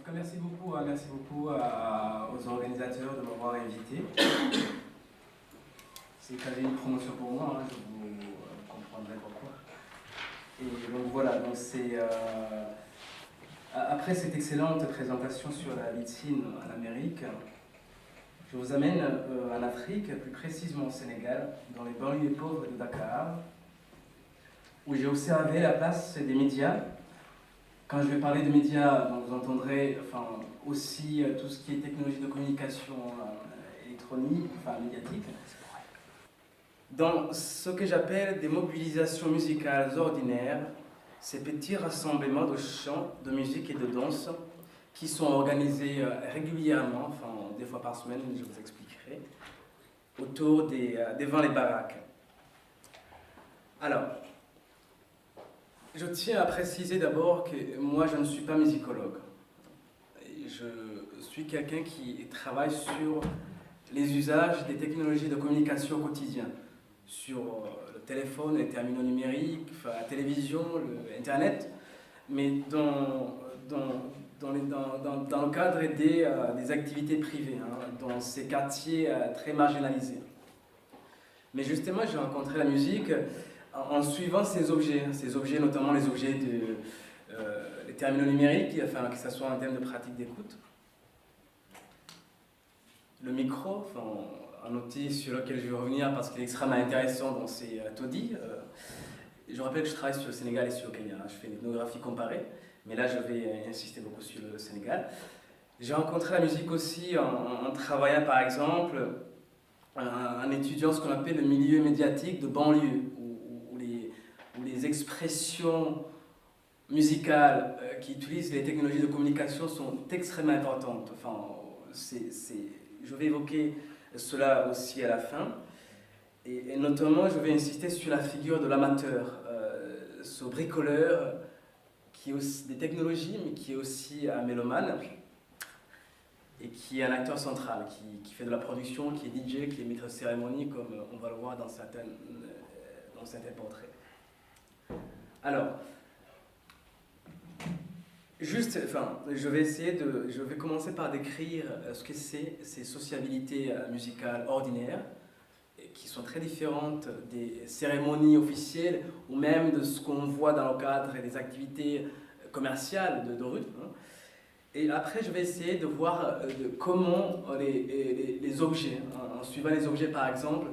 tout cas, merci beaucoup aux organisateurs de m'avoir invité. C'est quasi une promotion pour moi, hein, je vous comprendrez pourquoi. Et donc voilà, donc après cette excellente présentation sur la médecine en Amérique, je vous amène en Afrique, plus précisément au Sénégal, dans les banlieues pauvres de Dakar, où j'ai observé la place des médias. Quand je vais parler de médias, donc vous entendrez aussi tout ce qui est technologie de communication électronique, médiatique, dans ce que j'appelle des mobilisations musicales ordinaires, ces petits rassemblements de chants, de musique et de danse qui sont organisés régulièrement, des fois par semaine, je vous expliquerai, devant les baraques. Alors, je tiens à préciser d'abord que moi je ne suis pas musicologue. Je suis quelqu'un qui travaille sur les usages des technologies de communication au quotidien, sur le téléphone, les terminaux numériques, la télévision, Internet, mais dans le cadre des activités privées, dans ces quartiers très marginalisés. Mais justement, j'ai rencontré la musique en suivant ces objets notamment les objets les terminaux numériques, que ce soit en termes de pratique d'écoute. Le micro, un outil sur lequel je vais revenir parce qu'il est extrêmement intéressant dans ces taudis. Je rappelle que je travaille sur le Sénégal et sur le Kenya. Je fais une ethnographie comparée, mais là je vais insister beaucoup sur le Sénégal. J'ai rencontré la musique aussi en travaillant par exemple en étudiant ce qu'on appelle le milieu médiatique de banlieue, où les expressions musicales qui utilisent les technologies de communication sont extrêmement importantes. Je vais évoquer cela aussi à la fin. Et notamment, je vais insister sur la figure de l'amateur, ce bricoleur qui est aussi des technologies, mais qui est aussi un mélomane et qui est un acteur central, qui fait de la production, qui est DJ, qui est maître de cérémonie, comme on va le voir dans certains portraits. Alors, je vais commencer par décrire ce que c'est ces sociabilités musicales ordinaires, qui sont très différentes des cérémonies officielles ou même de ce qu'on voit dans le cadre des activités commerciales de rue. Et après, je vais essayer de voir comment les objets, en suivant les objets par exemple,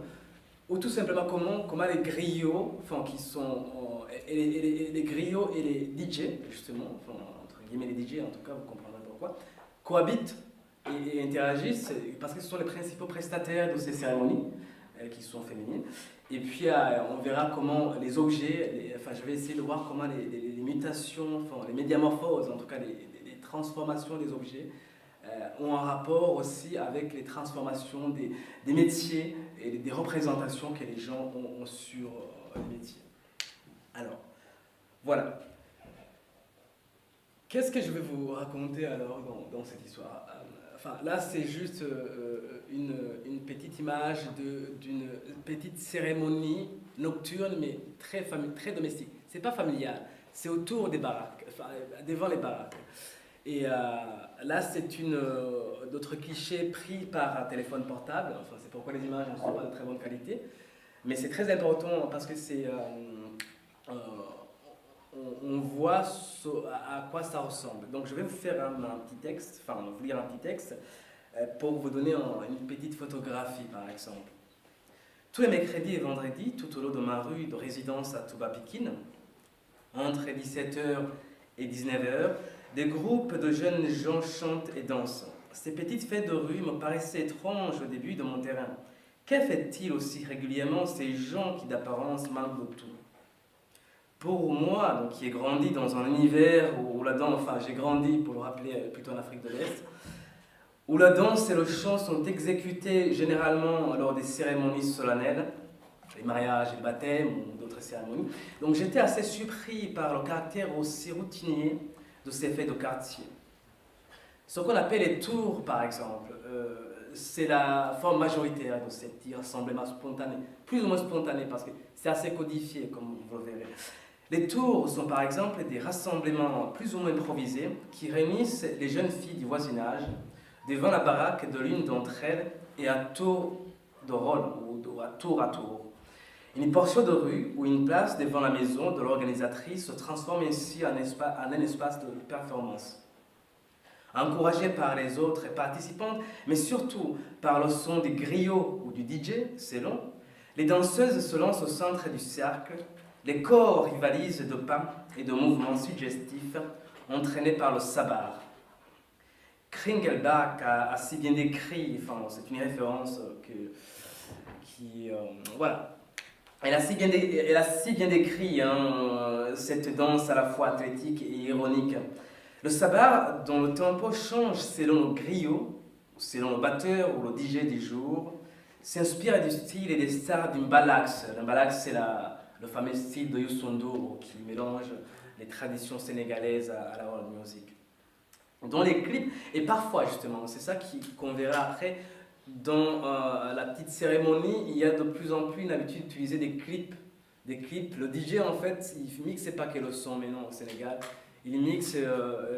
ou tout simplement comment les griots, les griots et les DJ, justement, entre guillemets les DJ, en tout cas, vous comprendrez pourquoi, cohabitent et interagissent, parce que ce sont les principaux prestataires de ces cérémonies, qui sont féminines. Et puis, on verra comment les objets, je vais essayer de voir comment les mutations, les médiamorphoses, en tout cas les transformations des objets, ont un rapport aussi avec les transformations des métiers et des représentations que les gens ont sur les métiers. Alors, voilà. Qu'est-ce que je vais vous raconter alors dans cette histoire ? Là, c'est juste une petite image d'une petite cérémonie nocturne, mais très domestique. C'est pas familial, c'est autour des baraques, devant les baraques. Et là, c'est d'autres clichés pris par un téléphone portable. C'est pourquoi les images ne sont pas de très bonne qualité. Mais c'est très important parce que on voit à quoi ça ressemble. Donc je vais vous faire un petit texte, vous lire un petit texte pour vous donner une petite photographie par exemple. Tous les mercredis et vendredis, tout au long de ma rue de résidence à Touba Pikine, entre 17h et 19h, des groupes de jeunes gens chantent et dansent. Ces petites fêtes de rue me paraissaient étranges au début de mon terrain. Que fait-il aussi régulièrement ces gens qui d'apparence manquent de tout ? Pour moi, donc, qui ai grandi dans un univers où la danse, j'ai grandi, pour le rappeler, plutôt en Afrique de l'Est, où la danse et le chant sont exécutés généralement lors des cérémonies solennelles, les mariages et le baptême ou d'autres cérémonies. Donc j'étais assez surpris par le caractère aussi routinier de ces fêtes de quartier. Ce qu'on appelle les tours, par exemple, c'est la forme majoritaire de ces petits rassemblements spontanés, plus ou moins spontanés, parce que c'est assez codifié, comme vous le verrez. Les tours sont par exemple des rassemblements plus ou moins improvisés qui réunissent les jeunes filles du voisinage devant la baraque de l'une d'entre elles et à tour de rôle ou à tour. Une portion de rue ou une place devant la maison de l'organisatrice se transforme ainsi en un espace de performance. Encouragées par les autres participantes, mais surtout par le son du griot ou du DJ, selon, les danseuses se lancent au centre du cercle, les corps rivalisent de pas et de mouvements suggestifs entraînés par le sabar. Kringelbach a si bien décrit, enfin c'est une référence voilà. Elle a si bien décrit cette danse à la fois athlétique et ironique. Le sabar, dont le tempo change selon le griot, selon le batteur ou le DJ du jour, s'inspire du style et des stars d'une balax. La balax, c'est le fameux style de Youssou N'Dour qui mélange les traditions sénégalaises à la world music. Dans les clips, et parfois justement, c'est ça qu'on verra après, dans la petite cérémonie, il y a de plus en plus une habitude d'utiliser des clips. Le DJ en fait, il mixe pas que le son, mais non, au Sénégal, il mixe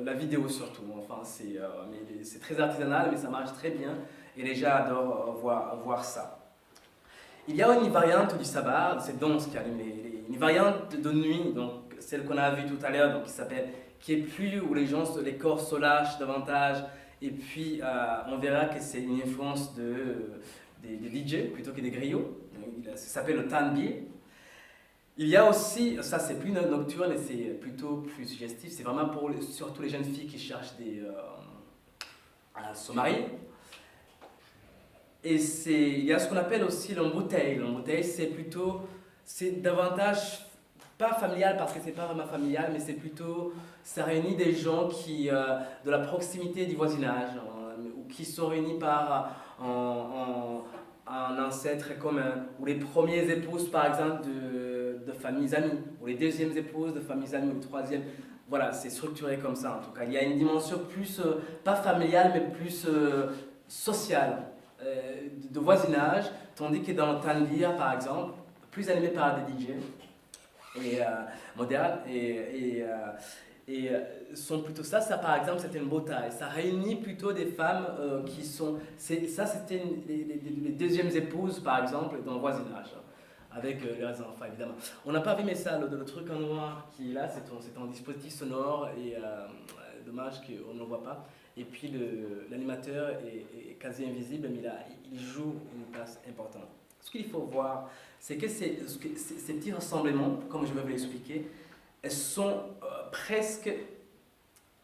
la vidéo surtout. Enfin, c'est très artisanal, mais ça marche très bien, et les gens adorent voir ça. Il y a une variante du sabar, de cette danse qui anime une variante de nuit, donc celle qu'on a vue tout à l'heure, qui est plus où les corps se lâchent davantage, et puis on verra que c'est une influence des DJ plutôt que des griots. Ça s'appelle le tanbih. Il y a aussi, ça c'est plus nocturne et c'est plutôt plus suggestif, c'est vraiment pour surtout les jeunes filles qui cherchent à se marier. Et il y a ce qu'on appelle aussi l'embouteille. L'embouteille, c'est davantage pas familial parce que c'est pas vraiment familial, mais ça réunit des gens de la proximité du voisinage, ou qui sont réunis par un ancêtre commun, ou les premières épouses par exemple de familles amies, ou les deuxièmes épouses de familles amies, ou les troisièmes. Voilà, c'est structuré comme ça en tout cas. Il y a une dimension plus, pas familiale, mais plus sociale, de voisinage, tandis que dans le tanbih par exemple, plus animé par des DJ et modernes, et sont plutôt ça par exemple c'était une bota, et ça réunit plutôt des femmes qui sont, c'était les deuxièmes épouses par exemple dans le voisinage, avec leurs enfants évidemment. On n'a pas vu mais ça, le truc en noir qui est là, c'est un dispositif sonore, et dommage qu'on ne le voit pas. Et puis l'animateur est quasi invisible, mais il joue une place importante. Ce qu'il faut voir, c'est que ces petits rassemblements, comme je vais vous l'expliquer, elles sont presque...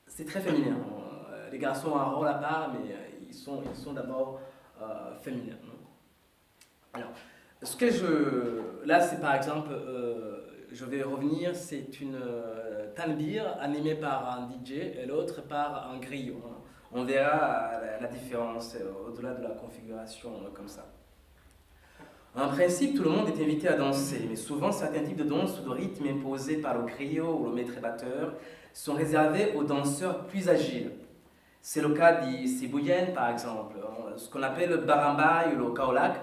C'est très féminin. Les garçons ont un rôle à part, mais ils sont d'abord féminins. Alors, là, c'est par exemple... je vais revenir, c'est une tanbih animée par un DJ et l'autre par un griot. On verra la différence au-delà de la configuration comme ça. En principe, tout le monde est invité à danser, mais souvent certains types de danse ou de rythmes imposés par le griot ou le maître batteur sont réservés aux danseurs plus agiles. C'est le cas des Sibouyen par exemple. Ce qu'on appelle le baramba ou le kaolak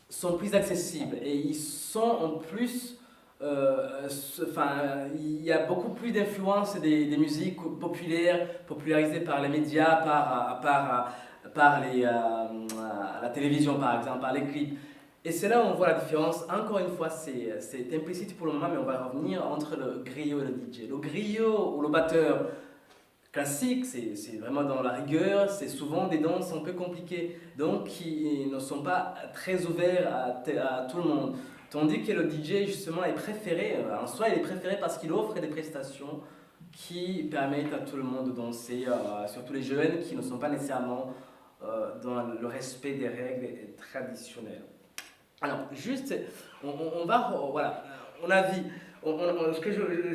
sont plus accessibles, et ils sont en plus... il y a beaucoup plus d'influence des musiques popularisées par les médias, par la télévision par exemple, par les clips. Et c'est là où on voit la différence. Encore une fois, c'est implicite pour le moment, mais on va revenir entre le griot et le DJ. Le griot ou le batteur classique, c'est vraiment dans la rigueur, c'est souvent des danses un peu compliquées, donc qui ne sont pas très ouverts à tout le monde. Tandis que le DJ, justement, est préféré, en soi, il est préféré parce qu'il offre des prestations qui permettent à tout le monde de danser, surtout les jeunes qui ne sont pas nécessairement dans le respect des règles traditionnelles. Alors, juste, voilà, on a vu,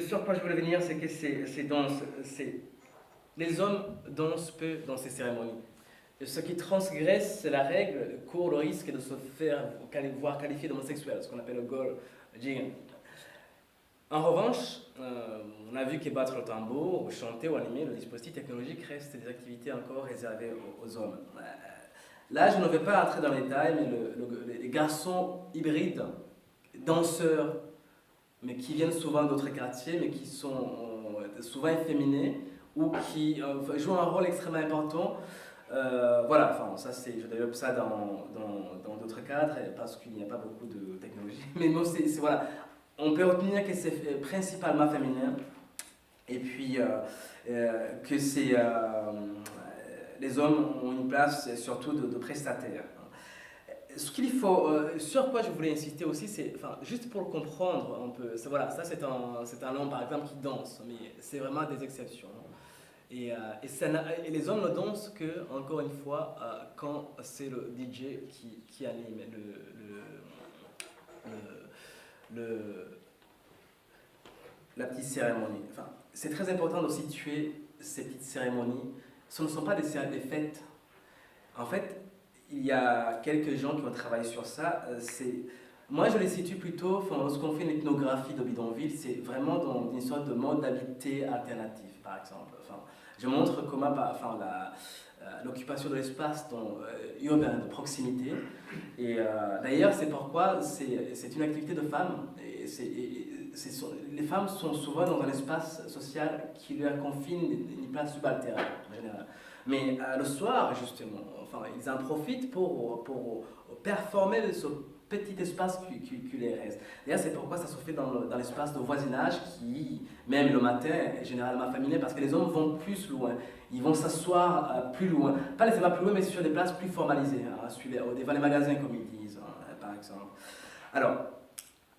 sur quoi je voulais venir, c'est que les hommes dansent peu dans ces cérémonies. Ce qui transgresse la règle court le risque de se faire voir qualifié d'homosexuel, ce qu'on appelle le goal jigen. En revanche, on a vu que battre le tambour, ou chanter ou animer, le dispositif technologique reste des activités encore réservées aux hommes. Là, je ne vais pas entrer dans les détails, mais les garçons hybrides, danseurs, mais qui viennent souvent d'autres quartiers, mais qui sont souvent efféminés ou qui jouent un rôle extrêmement important. Voilà, enfin, ça je développe ça dans d'autres cadres parce qu'il n'y a pas beaucoup de technologie. Mais bon, voilà, on peut retenir que c'est principalement féminin et puis que les hommes ont une place surtout de prestataires. Ce qu'il faut, sur quoi je voulais insister aussi, c'est, enfin, juste pour le comprendre un peu, voilà, ça c'est un homme par exemple qui danse, mais c'est vraiment des exceptions. Et les hommes ne dansent que, encore une fois, quand c'est le DJ qui anime la petite cérémonie. Enfin, c'est très important de situer ces petites cérémonies. Ce ne sont pas des fêtes. En fait, il y a quelques gens qui ont travaillé sur ça. Moi, je les situe plutôt, enfin, lorsqu'on fait une ethnographie de bidonville, c'est vraiment dans une sorte de mode d'habité alternatif, par exemple. Enfin, je montre comment l'occupation de l'espace urbain de proximité. Et d'ailleurs, c'est pourquoi c'est une activité de femmes. Les femmes sont souvent dans un espace social qui leur confine une place subalterne, en général. Mais le soir, justement, enfin, ils en profitent pour performer ce petit espace qui les reste. D'ailleurs, c'est pourquoi ça se fait dans l'espace de voisinage qui, même le matin, est généralement féminin, parce que les hommes vont plus loin. Ils vont s'asseoir plus loin. Pas nécessairement plus loin, mais sur des places plus formalisées, hein, devant les magasins, comme ils disent, hein, par exemple. Alors,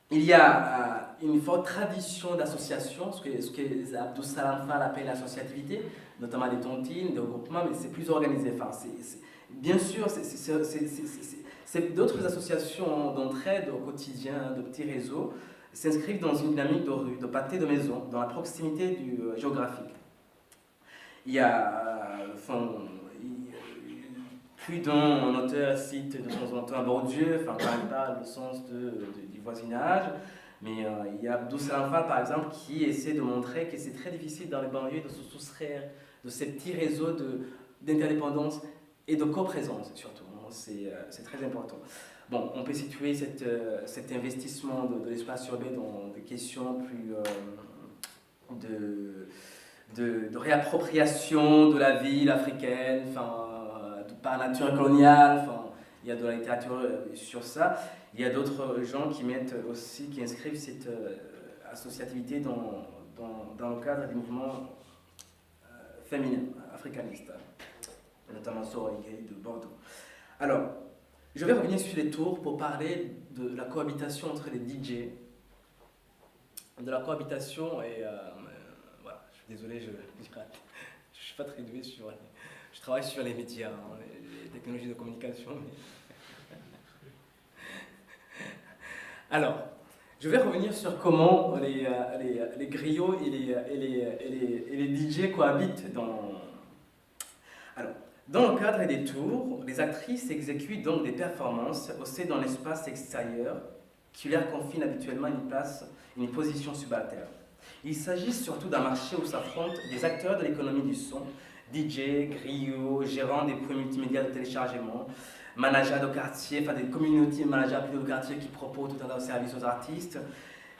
il y a une forte tradition d'association, ce que Abdou Salam Fall appelle l'associativité, notamment des tontines, des regroupements, mais c'est plus organisé. Enfin, bien sûr, c'est d'autres associations d'entraide au quotidien, de petits réseaux, s'inscrivent dans une dynamique de rue, de pâté de maison, dans la proximité géographique. Il y a plus d'un auteur cite de temps en temps Bourdieu, enfin, quand il parle du sens du voisinage, mais il y a Abdou Salam Fall, par exemple, qui essaie de montrer que c'est très difficile dans les banlieues de se soustraire de ces petits réseaux d'interdépendance et de coprésence, surtout. C'est très important. Bon, on peut situer cet investissement de l'espace urbain dans des questions plus de réappropriation de la ville africaine, par nature coloniale. Il y a de la littérature sur ça. Il y a d'autres gens qui inscrivent cette associativité dans le cadre des mouvements féminins, africanistes, notamment Soroigay de Bordeaux. Alors, je vais revenir sur les tours pour parler de la cohabitation entre les DJ, de la cohabitation et voilà, je suis désolé, je suis pas très doué je travaille sur les médias, hein, les technologies de communication. Alors, je vais revenir sur comment les griots et les DJ cohabitent Alors, dans le cadre des tours, les actrices exécutent donc des performances aussi dans l'espace extérieur qui leur confine habituellement une position subalterne. Il s'agit surtout d'un marché où s'affrontent des acteurs de l'économie du son, DJ, griots, gérants des points multimédia de téléchargement, managers de quartier, des community managers plutôt de quartier qui proposent tout un tas de services aux artistes.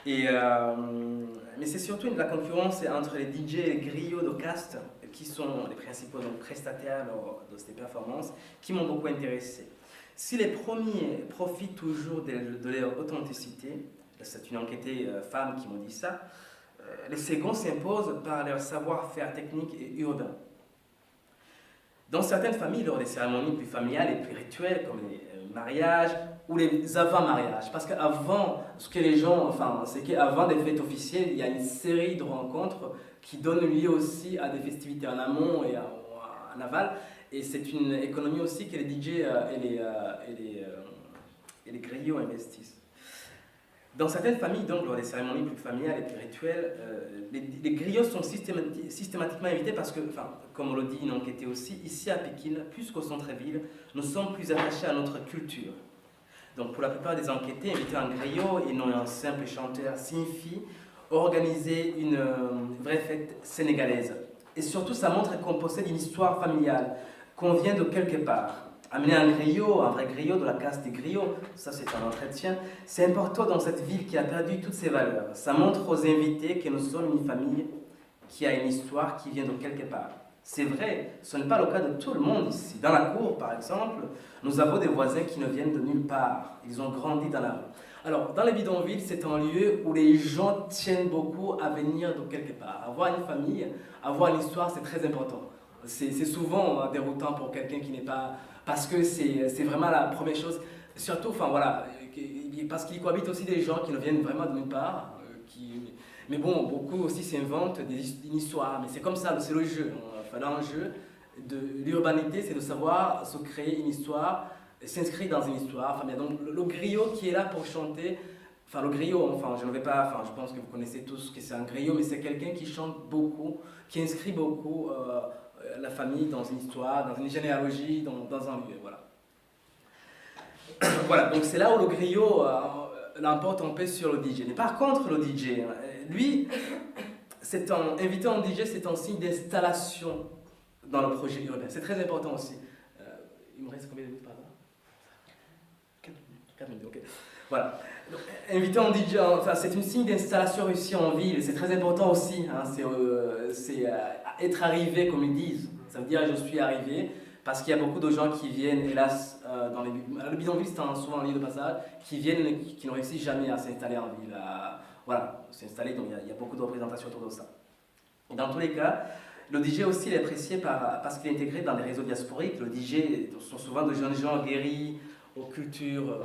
Mais c'est surtout la concurrence entre les DJ et les griots de cast qui sont les principaux prestataires de ces performances qui m'ont beaucoup intéressé. Si les premiers profitent toujours de leur authenticité, c'est une enquêtée femmes qui m'ont dit ça, les seconds s'imposent par leur savoir-faire technique et urbain. Dans certaines familles, lors des cérémonies plus familiales et plus rituelles, comme les mariages ou les avant-mariages, parce qu'avant, c'est qu'avant des fêtes officielles, il y a une série de rencontres qui donnent lieu aussi à des festivités en amont et en aval, et c'est une économie aussi que les DJ et les griots investissent. Dans certaines familles, donc, lors des cérémonies plus familiales et plus rituelles, les griots sont systématiquement invités parce que, comme on le dit une enquêtée aussi, ici à Pékin, plus qu'au centre-ville, nous sommes plus attachés à notre culture. Donc pour la plupart des enquêtés, inviter un griot et non un simple chanteur signifie organiser une vraie fête sénégalaise. Et surtout, ça montre qu'on possède une histoire familiale, qu'on vient de quelque part. amener un griot, un vrai griot de la caste des griots, ça c'est un entretien. C'est important dans cette ville qui a perdu toutes ses valeurs. Ça montre aux invités que nous sommes une famille qui a une histoire qui vient de quelque part. C'est vrai, ce n'est pas le cas de tout le monde ici. Dans la cour, par exemple, nous avons des voisins qui ne viennent de nulle part. Ils ont grandi dans la rue. Alors, dans les bidonvilles, c'est un lieu où les gens tiennent beaucoup à venir de quelque part. Avoir une famille, avoir une histoire, c'est très important. C'est souvent déroutant pour quelqu'un qui n'est pas... Parce que c'est vraiment la première chose. Surtout, enfin voilà, parce qu'il cohabite aussi des gens qui ne viennent vraiment de nulle part. Mais bon, beaucoup aussi s'inventent une histoire. Mais c'est comme ça, c'est le jeu. Enfin, l'enjeu de l'urbanité, c'est de savoir se créer une histoire, s'inscrire dans une histoire. Enfin, donc le griot qui est là pour chanter, enfin le griot, enfin je ne vais pas, enfin je pense que vous connaissez tous que c'est un griot, mais c'est quelqu'un qui chante beaucoup, qui inscrit beaucoup la famille dans une histoire, dans une généalogie, dans un lieu, voilà. Voilà, donc c'est là où le griot l'emporte un peu sur le DJ. Mais par contre, le DJ, lui, invité en DJ, c'est un signe d'installation dans le projet urbain. C'est très important aussi. Il me reste combien de minutes, pardon? 4 minutes, ok. Voilà. Donc, invité en DJ, enfin, c'est un signe d'installation réussie en ville. C'est très important aussi. Hein, c'est être arrivé, comme ils disent. Ça veut dire je suis arrivé. Parce qu'il y a beaucoup de gens qui viennent, hélas, dans le bidonville, c'est souvent un lieu de passage, qui viennent, qui ne réussissent jamais à s'installer en ville. Voilà, s'installer, donc il y a beaucoup de représentations autour de ça. Et dans tous les cas, le DJ aussi il est apprécié parce qu'il est intégré dans les réseaux diasporiques. Le DJ sont souvent de jeunes gens guéris aux cultures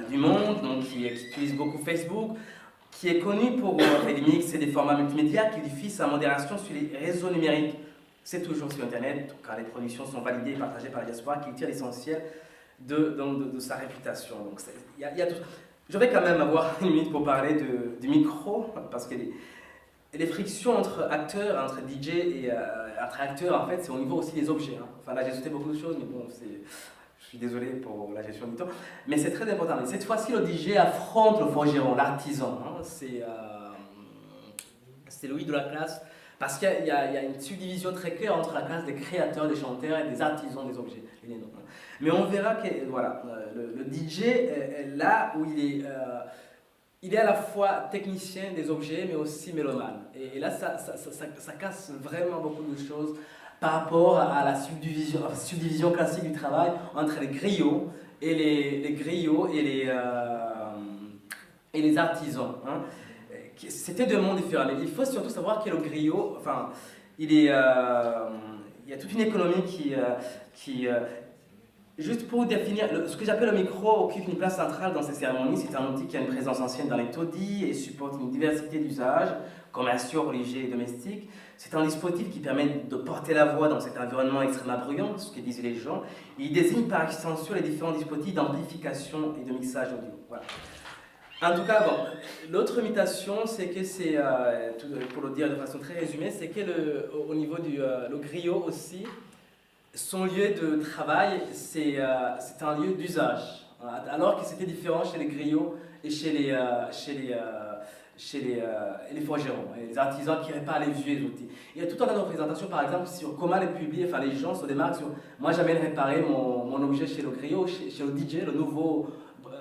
du monde, donc qui utilisent beaucoup Facebook, qui est connu pour faire des mix et des formats multimédia, qui diffuse sa modération sur les réseaux numériques. C'est toujours sur Internet, car les productions sont validées et partagées par la diaspora, qui tire l'essentiel de sa réputation. Donc, y a tout. Je vais quand même avoir une minute pour parler du micro, parce que les frictions entre acteurs, entre DJ et entre acteurs, en fait, c'est au niveau aussi des objets. Hein. Enfin, là, j'ai sauté beaucoup de choses, mais bon, je suis désolé pour la gestion du temps. Mais c'est très important. Et cette fois-ci, le DJ affronte le forgeron, l'artisan. Hein. C'est Louis de la classe. Parce qu'il y a une subdivision très claire entre la classe des créateurs, des chanteurs et des artisans des objets. Mais on verra que voilà, le DJ est là où il est à la fois technicien des objets, mais aussi mélomane. Et là, ça casse vraiment beaucoup de choses par rapport à la subdivision classique du travail entre les griots et les artisans. Hein. C'était deux mondes différents. Mais il faut surtout savoir que le griot, enfin, il y a toute une économie qui juste pour définir, ce que j'appelle le micro occupe une place centrale dans ces cérémonies. C'est un outil qui a une présence ancienne dans les taudis et supporte une diversité d'usages, commerciaux, religieux et domestiques. C'est un dispositif qui permet de porter la voix dans cet environnement extrêmement bruyant, ce que disaient les gens. Il désigne par extension les différents dispositifs d'amplification et de mixage audio. Voilà. En tout cas, bon, l'autre mutation, c'est que c'est, pour le dire de façon très résumée, c'est que au niveau le griot aussi, son lieu de travail, c'est un lieu d'usage. Alors que c'était différent chez les griots et chez les forgerons, et les artisans qui réparent les vieux outils. Il y a tout un tas de représentations, par exemple, sur comment les publier, enfin les gens se démarquent sur moi j'amène réparer mon objet chez le griot, chez le DJ, le nouveau,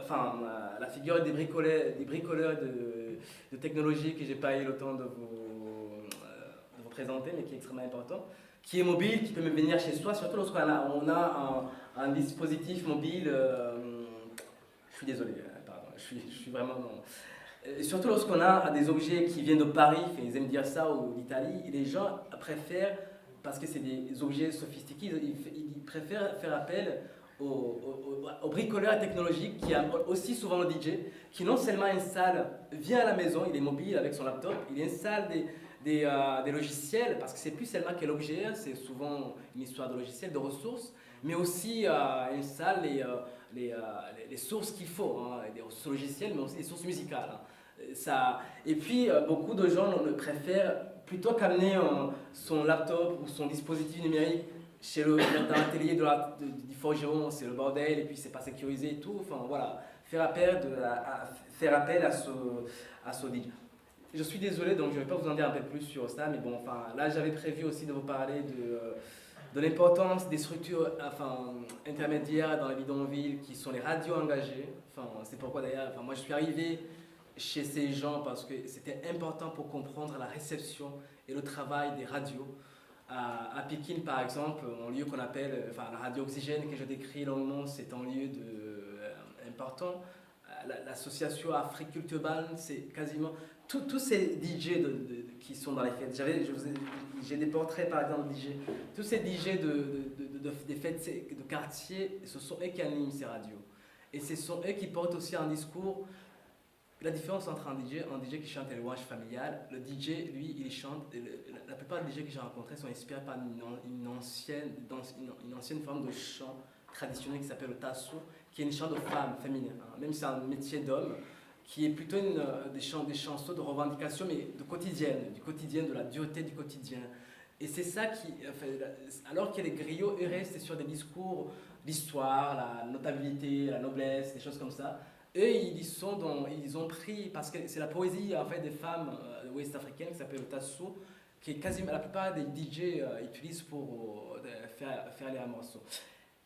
enfin la figure des bricoleurs de technologie que j'ai pas eu le temps de vous présenter, mais qui est extrêmement important, qui est mobile, qui peut même venir chez soi, surtout lorsqu'on a un dispositif mobile. Je suis désolé, pardon, je suis vraiment... Surtout lorsqu'on a des objets qui viennent de Paris, ils aiment dire ça, ou d'Italie, les gens préfèrent, parce que c'est des objets sophistiqués, ils préfèrent faire appel aux bricoleurs technologiques qui a aussi souvent le DJ, qui non seulement vient à la maison, il est mobile avec son laptop, il installe des logiciels, parce que c'est plus seulement que l'objet, c'est souvent une histoire de logiciels, de ressources, mais aussi installe les sources qu'il faut, hein, des ressources logicielles, mais aussi des sources musicales. Hein. Et puis, beaucoup de gens préfèrent, plutôt qu'amener son laptop ou son dispositif numérique dans l'atelier du forgeron, c'est le bordel, et puis c'est pas sécurisé et tout. Enfin, voilà, faire appel à ce DJ. Je suis désolé, donc je ne vais pas vous en dire un peu plus sur ça, mais bon, enfin, là j'avais prévu aussi de vous parler de l'importance des structures intermédiaires dans les bidonvilles qui sont les radios engagées. C'est pourquoi d'ailleurs, moi je suis arrivé chez ces gens parce que c'était important pour comprendre la réception et le travail des radios. À Pékin, par exemple, un lieu qu'on appelle, la radio Oxygène que je décris longuement, c'est un lieu important. L'association Afrique Culture Band, c'est quasiment tous ces DJ qui sont dans les fêtes. J'ai des portraits par exemple de DJ. Tous ces DJ des fêtes de quartier, ce sont eux qui animent ces radios. Et ce sont eux qui portent aussi un discours. La différence entre un DJ qui chante les louanges familiales, le DJ, lui, il chante. La plupart des DJ que j'ai rencontrés sont inspirés par une ancienne forme de chant traditionnel qui s'appelle le tasso, qui est une chant de femme féminin. Même si c'est un métier d'homme, qui est plutôt des chansons de revendication, mais du quotidien, de la dureté du quotidien. Et c'est ça qui, alors que les griots, eux, restent sur des discours d'histoire, la notabilité, la noblesse, des choses comme ça. Eux, ils ont pris, parce que c'est la poésie en fait, des femmes ouest-africaines qui s'appelle le tasso, qui est quasiment la plupart des DJ utilisent pour faire les morceaux.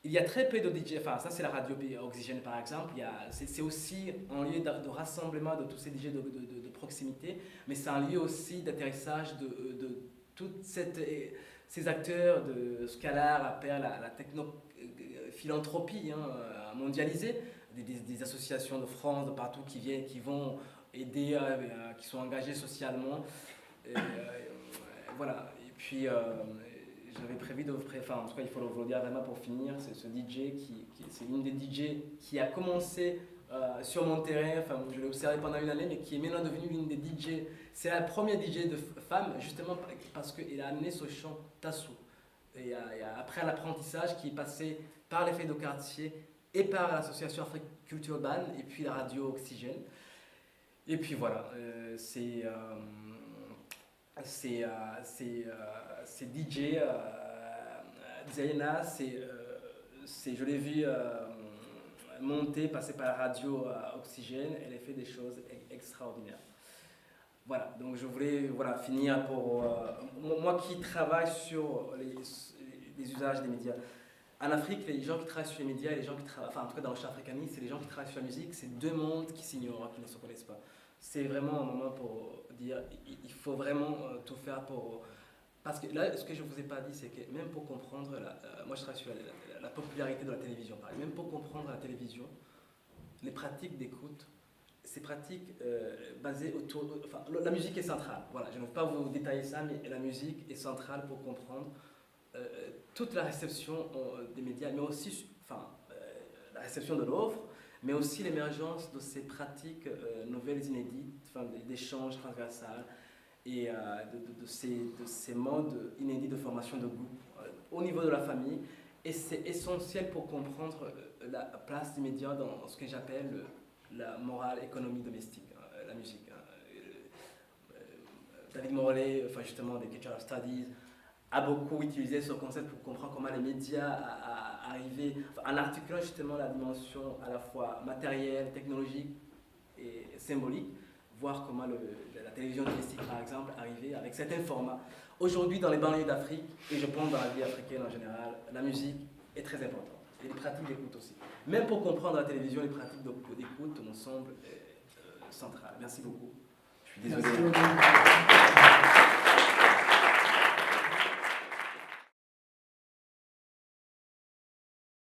Il y a très peu de DJ, ça c'est la radio Oxygène par exemple, c'est aussi un lieu de rassemblement de tous ces DJ de proximité, mais c'est un lieu aussi d'atterrissage de tous ces acteurs de ce qu'Alard appelle la techno-philanthropie mondialisée, des associations de France, de partout qui vont aider, qui sont engagés socialement. Voilà, et puis j'avais prévu d'offrir, en tout cas il faut le dire vraiment pour finir, c'est ce DJ c'est une des DJ qui a commencé sur mon terrain, je l'ai observé pendant une année, mais qui est maintenant devenue une des DJ, c'est la première DJ de femme, justement parce qu'elle a amené ce chant tasso. Et après l'apprentissage qui est passé par les fêtes de quartier et par l'association Afrique Culture Band et puis la radio Oxygène. Et puis voilà, c'est DJ Zaina, je l'ai vu monter, passer par la radio Oxygène, elle a fait des choses extraordinaires. Voilà, donc je voulais finir pour moi qui travaille sur les usages des médias. En Afrique, les gens qui travaillent sur les médias et les gens qui travaillent, en tout cas dans le champ africaniste, c'est les gens qui travaillent sur la musique, c'est deux mondes qui s'ignorent, qui ne se connaissent pas. C'est vraiment un moment pour dire, il faut vraiment tout faire pour... Parce que là, ce que je ne vous ai pas dit, c'est que même pour comprendre, moi je travaille sur la popularité de la télévision, par exemple, même pour comprendre la télévision, les pratiques d'écoute, ces pratiques basées autour... la musique est centrale, voilà, je ne vais pas vous détailler ça, mais la musique est centrale pour comprendre toute la réception des médias, mais aussi la réception de l'offre, mais aussi l'émergence de ces pratiques nouvelles, inédites, d'échanges transversales et de ces modes inédits de formation de goût au niveau de la famille. Et c'est essentiel pour comprendre la place des médias dans ce que j'appelle la morale économie domestique, la musique. David Morley, justement, des Cultural Studies, a beaucoup utilisé ce concept pour comprendre comment les médias arrivaient, en articulant justement la dimension à la fois matérielle, technologique et symbolique, voir comment la télévision domestique, par exemple, arrivait avec certains formats. Aujourd'hui, dans les banlieues d'Afrique, et je pense dans la vie africaine en général, la musique est très importante, et les pratiques d'écoute aussi. Même pour comprendre la télévision, les pratiques d'écoute me semblent centrales. Merci beaucoup. Je suis désolé.